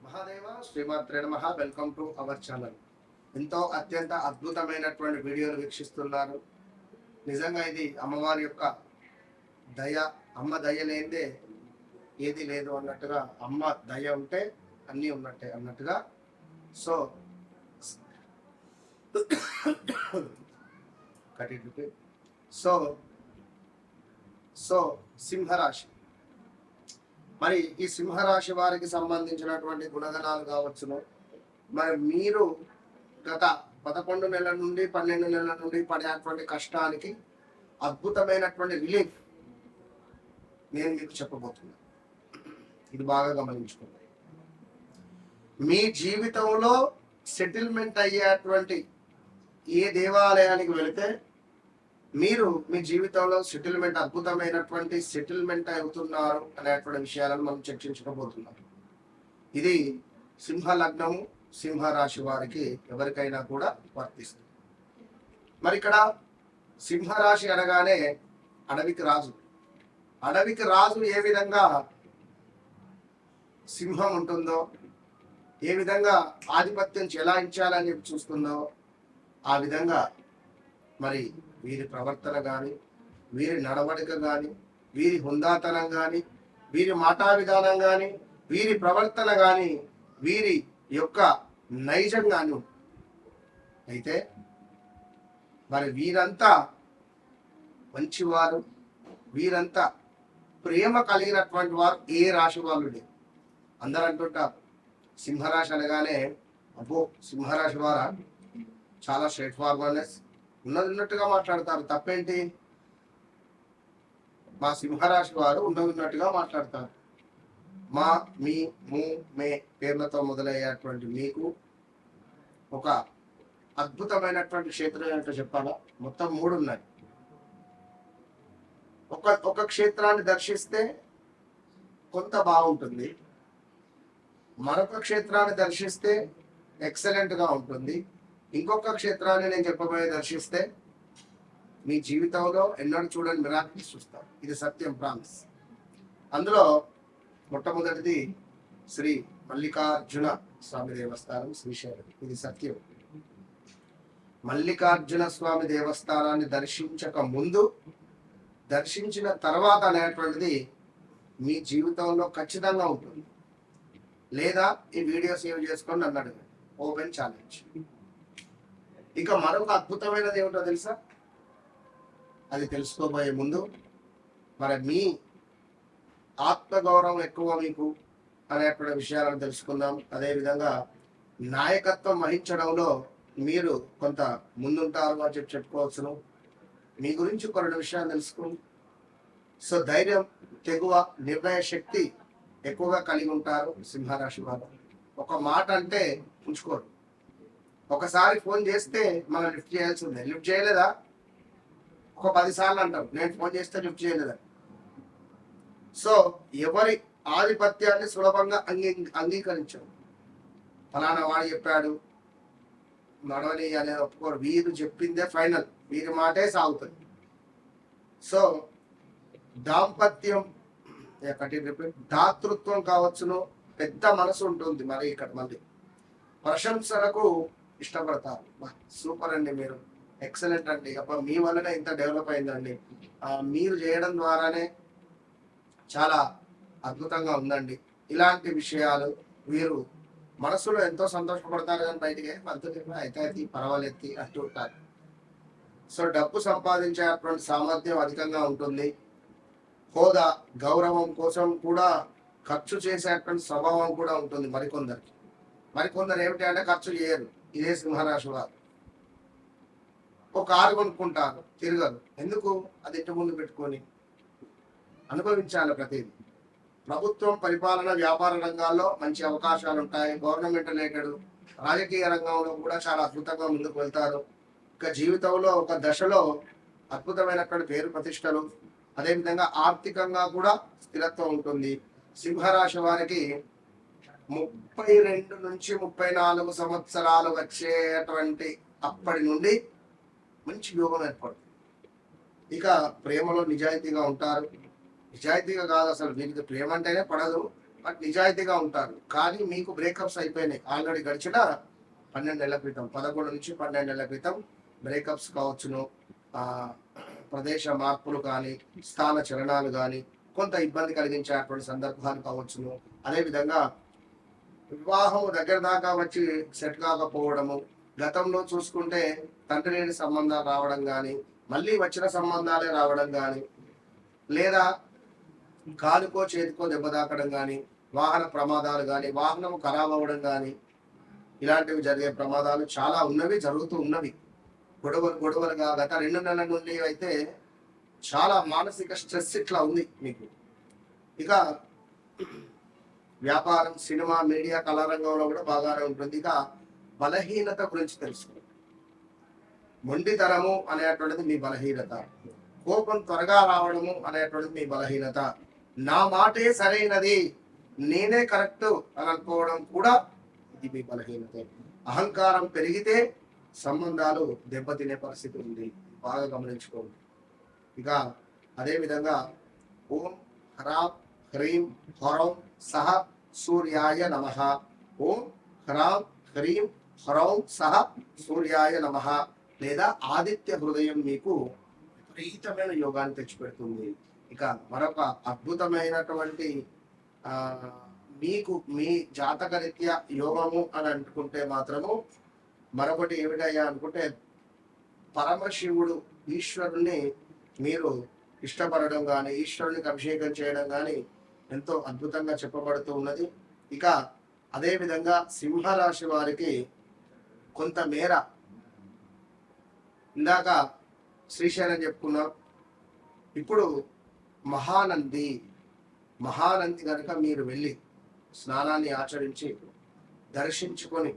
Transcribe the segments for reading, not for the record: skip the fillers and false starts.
మహాదేవ శ్రీమాత్రే నమః. Welcome to our channel. ఎంతో అత్యంత అద్భుతమైనటువంటి వీడియోలు వీక్షిస్తున్నారు. నిజంగా ఇది అమ్మవారి యొక్క దయ. అమ్మ దయ లేదే ఏది లేదు అన్నట్టుగా, అమ్మ దయ ఉంటే అన్నీ ఉన్నట్టే అన్నట్టుగా. సో సో సో సింహరాశి, మరి ఈ సింహరాశి వారికి సంబంధించినటువంటి గుణగణాలు కావచ్చును. మరి మీరు గత 11 నెలల నుండి 12 నెలల నుండి పడేటువంటి కష్టానికి అద్భుతమైనటువంటి రిలీఫ్ నేను మీకు చెప్పబోతున్నాను. ఇది బాగా గమనించుకోండి. మీ జీవితంలో సెటిల్మెంట్ అయ్యేటువంటి ఏ దేవాలయానికి వెళితే మీరు మీ జీవితంలో అద్భుతమైనటువంటి సెటిల్మెంట్ అవుతున్నారు అనేటువంటి విషయాలను మనం చర్చించుకోబోతున్నాం. ఇది సింహ లగ్నము, సింహరాశి వారికి ఎవరికైనా కూడా వర్తిస్తుంది. మరి ఇక్కడ సింహరాశి అనగానే అడవికి రాజు. అడవికి రాజు ఏ విధంగా సింహం ఉంటుందో, ఏ విధంగా ఆధిపత్యం చెలాయించాలని చూస్తుందో, ఆ విధంగా మరి వీరి ప్రవర్తన కానీ, వీరి నడవడిక కానీ, వీరి హుందాతనం కానీ, వీరి మాటా విధానం కానీ, వీరి ప్రవర్తన కానీ, వీరి యొక్క నైజం కానీ. అయితే మరి వీరంతా మంచివారు, వీరంతా ప్రేమ కలిగినటువంటి వారు ఏ రాశి వాళ్ళు లేరు. అందరూ అంటుంటారు సింహరాశి అనగానే అబ్బో సింహరాశి వారా చాలా స్ట్రైట్ ఫార్వర్డ్నెస్ ఉన్నట్టుగా మాట్లాడతారు. తప్పేంటి? మా సింహరాశి వారు ఉన్నట్టుగా మాట్లాడతారు. మా, మీ, ము, మే పేర్లతో మొదలయ్యేటువంటి మీకు ఒక అద్భుతమైనటువంటి క్షేత్రం ఏంటో చెప్పాలా? మొత్తం 3 ఉన్నాయి. ఒక క్షేత్రాన్ని దర్శిస్తే కొంత బాగుంటుంది, మరొక క్షేత్రాన్ని దర్శిస్తే ఎక్సలెంట్ గా ఉంటుంది, ఇంకొక క్షేత్రాన్ని నేను చెప్పబోయే దర్శిస్తే మీ జీవితంలో ఎన్నడూ చూడని మిరాకిల్స్ చూస్తారు. ఇది సత్యం, ప్రామిస్. అందులో మొట్టమొదటిది శ్రీ మల్లికార్జున స్వామి దేవస్థానం, శ్రీశైలం. ఇది సత్యం. మల్లికార్జున స్వామి దేవస్థానాన్ని దర్శించక ముందు, దర్శించిన తర్వాత అనేటువంటిది మీ జీవితంలో ఖచ్చితంగా ఉంటుంది. లేదా ఈ వీడియో సేవ్ చేసుకొని నన్ను అడగండి. Open challenge. ఇక మరొక అద్భుతమైనది ఏమిటో తెలుసా? అది తెలుసుకోబోయే ముందు మరి మీ ఆత్మగౌరవం ఎక్కువ మీకు అనేటువంటి విషయాలను తెలుసుకుందాం. అదేవిధంగా నాయకత్వం వహించడంలో మీరు కొంత ముందుంటారు అని చెప్పుకోవచ్చును. మీ గురించి కొన్ని విషయాలు తెలుసుకుందాం. సో ధైర్యం, తెగువ, నిర్ణయ శక్తి ఎక్కువగా కలిగి ఉంటారు సింహరాశి వారు. ఒక మాట అంటే ఉంచుకోరు. ఒకసారి ఫోన్ చేస్తే మనం లిఫ్ట్ చేయాల్సిందే. లిఫ్ట్ చేయలేదా ఒక 10 సార్లు అంటారు, నేను ఫోన్ చేస్తే లిఫ్ట్ చేయలేదా. సో ఎవరి ఆధిపత్యాన్ని సులభంగా అంగీకరించరు. ఫలానా వాడు చెప్పాడు నడవని అనేది ఒప్పుకోరు. వీరు చెప్పిందే ఫైనల్, వీరి మాటే సాగుతుంది. సో దాంపత్యం, దాతృత్వం కావచ్చును, పెద్ద మనసు ఉంటుంది. మరి ఇక్కడ మళ్ళీ ప్రశంసలకు ఇష్టపడతారు. సూపర్ అండి, మీరు ఎక్సలెంట్ అండి, అబ్బా మీ వల్లనే ఇంత డెవలప్ అయిందండి, మీరు చేయడం ద్వారానే చాలా అద్భుతంగా ఉందండి. ఇలాంటి విషయాలు వీరు మనసులో ఎంతో సంతోషపడతారు. కానీ బయటికి పంతులు అయితే పర్వాలెత్తి అంటూ ఉంటారు. సో డబ్బు సంపాదించేటువంటి సామర్థ్యం అధికంగా ఉంటుంది. హోదా, గౌరవం కోసం కూడా ఖర్చు చేసేటువంటి స్వభావం కూడా ఉంటుంది మరికొందరికి. మరికొందరు ఏమిటి అంటే ఖర్చు చేయరు. ఇదే సింహరాశి వారు. ఒక కారు కొనుక్కుంటారు, తిరగరు. ఎందుకు? అది ఇంటి ముందు పెట్టుకొని అనుభవించాలి ప్రతిదీ. ప్రభుత్వం, పరిపాలన, వ్యాపార రంగాల్లో మంచి అవకాశాలు ఉంటాయి. గవర్నమెంట్ రిలేటెడ్, రాజకీయ రంగంలో కూడా చాలా అద్భుతంగా ముందుకు వెళ్తారు. ఇక జీవితంలో ఒక దశలో అద్భుతమైనటువంటి పేరు ప్రతిష్టలు, అదేవిధంగా ఆర్థికంగా కూడా స్థిరత్వం ఉంటుంది. సింహరాశి వారికి 32 నుంచి 34 సంవత్సరాలు వచ్చేటువంటి అప్పటి నుండి మంచి యోగం ఏర్పడుతుంది. ఇక ప్రేమలో నిజాయితీగా ఉంటారు. నిజాయితీగా కాదు, అసలు వీరికి ప్రేమ అంటేనే పడదు. బట్ నిజాయితీగా ఉంటారు. కానీ మీకు బ్రేకప్స్ అయిపోయినాయి ఆల్రెడీ గడిచిన 12 నెలల క్రితం, 11 నుంచి 12 నెలల క్రితం బ్రేకప్స్ కావచ్చును, ఆ, ప్రదేశ మార్పులు కానీ, స్థాన చలనాలు కానీ, కొంత ఇబ్బంది కలిగించేటువంటి సందర్భాలు కావచ్చును. అదేవిధంగా వివాహం దగ్గర దాకా వచ్చి సెట్ కాకపోవడము, గతంలో చూసుకుంటే తండ్రి లేని సంబంధాలు రావడం కానీ, మళ్ళీ వచ్చిన సంబంధాలే రావడం కానీ, లేదా కాలుకో చేతికో దెబ్బ తాకడం కానీ, వాహన ప్రమాదాలు కానీ, వాహనం ఖరాబ్ అవ్వడం కానీ, ఇలాంటివి జరిగే ప్రమాదాలు చాలా ఉన్నవి, జరుగుతూ ఉన్నవి. గొడవలుగా గత 2 నెలల నుండి అయితే చాలా మానసిక స్ట్రెస్ ఇట్లా ఉంది మీకు. ఇక వ్యాపారం, సినిమా, మీడియా, కళారంగంలో కూడా బాగానే ఉంటుంది. ఇక బలహీనత గురించి తెలుసుకోండి. మొండితనము అనేటువంటిది మీ బలహీనత, కోపం త్వరగా రావడము అనేటువంటిది మీ బలహీనత, నా మాటే సరైనది, నేనే కరెక్ట్ అని అనుకోవడం కూడా ఇది మీ బలహీనత. అహంకారం పెరిగితే సంబంధాలు దెబ్బతినే పరిస్థితి ఉంది, బాగా గమనించుకోండి. ఇక అదేవిధంగా ఓం హ్రాం హ్రీం హ్రౌం సహ సూర్యాయ నమః, ఓం హ్రాం హ్రీం హ్రౌం సహ సూర్యాయ నమః లేదా ఆదిత్య హృదయం మీకు విపరీతమైన యోగాన్ని తెచ్చిపెడుతుంది. ఇక మరొక అద్భుతమైనటువంటి మీకు మీ జాతకరీత్యా యోగము అని అనుకుంటే మాత్రము మరొకటి ఏమిటయ్యా అనుకుంటే, పరమశివుడు ఈశ్వరుణ్ణి మీరు ఇష్టపడడం కానీ, ఈశ్వరునికి అభిషేకం చేయడం కానీ ఎంతో అద్భుతంగా చెప్పబడుతూ ఉన్నది. ఇక అదేవిధంగా సింహరాశి వారికి కొంతమేర, ఇందాక శ్రీశైలం చెప్పుకున్నాం, ఇప్పుడు మహానంది కనుక మీరు వెళ్ళి స్నానాన్ని ఆచరించి దర్శించుకొని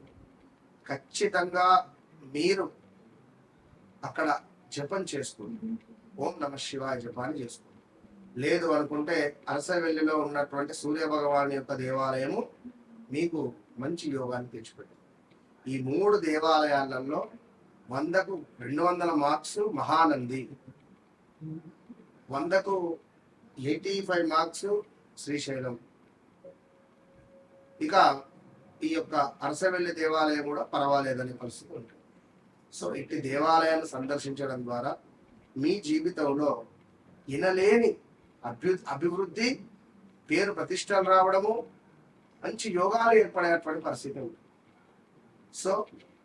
ఖచ్చితంగా మీరు అక్కడ జపం చేసుకోండి, ఓం నమ శివాయ జపాన్ని చేసుకోండి. లేదు అనుకుంటే అరసవెల్లిలో ఉన్నటువంటి సూర్య భగవాన్ యొక్క దేవాలయము మీకు మంచి యోగాన్ని తెచ్చిపెట్టింది. ఈ 3 దేవాలయాలలో 100కు 200 మార్క్స్ మహానంది, 100కు 85 మార్క్స్ శ్రీశైలం. ఇక ఈ యొక్క అరసవెల్లి దేవాలయం కూడా పర్వాలేదనే పరిస్థితి ఉంటుంది. సో ఇట్టి దేవాలయాన్ని సందర్శించడం ద్వారా మీ జీవితంలో ఇనలేని అభివృద్ధి, పేరు ప్రతిష్టలు రావడము, మంచి యోగాలు ఏర్పడేటువంటి పరిస్థితి ఉంది. సో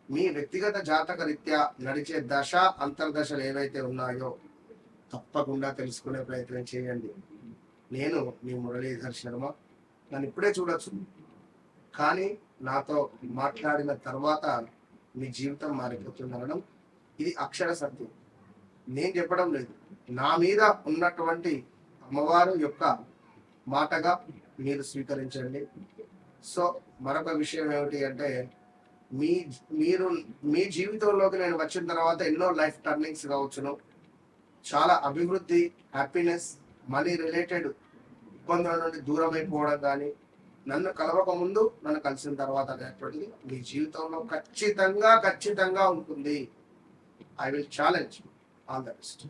మీ వ్యక్తిగత జాతక రీత్యా నడిచే దశ అంతర్దశలు ఏవైతే ఉన్నాయో తప్పకుండా తెలుసుకునే ప్రయత్నం చేయండి. నేను మీ మురళీధర్ శర్మ. నన్ను ఇప్పుడే చూడొచ్చు, కానీ నాతో మాట్లాడిన తర్వాత మీ జీవితం మారిపోతుందనడం ఇది అక్షర సత్యం. నేను చెప్పడం లేదు, నా మీద ఉన్నటువంటి అమ్మవారు యొక్క మాటగా మీరు స్వీకరించండి. సో మరొక విషయం ఏమిటి అంటే, మీ జీవితంలోకి నేను వచ్చిన తర్వాత ఎన్నో లైఫ్ టర్నింగ్స్ కావచ్చును, చాలా అభివృద్ధి, హ్యాపీనెస్, మనీ రిలేటెడ్ ఇబ్బందుల నుండి దూరం అయిపోవడం కానీ, నన్ను కలవక ముందు నన్ను కలిసిన తర్వాత అనేటువంటిది మీ జీవితంలో ఖచ్చితంగా ఉంటుంది. I will challenge. All the best.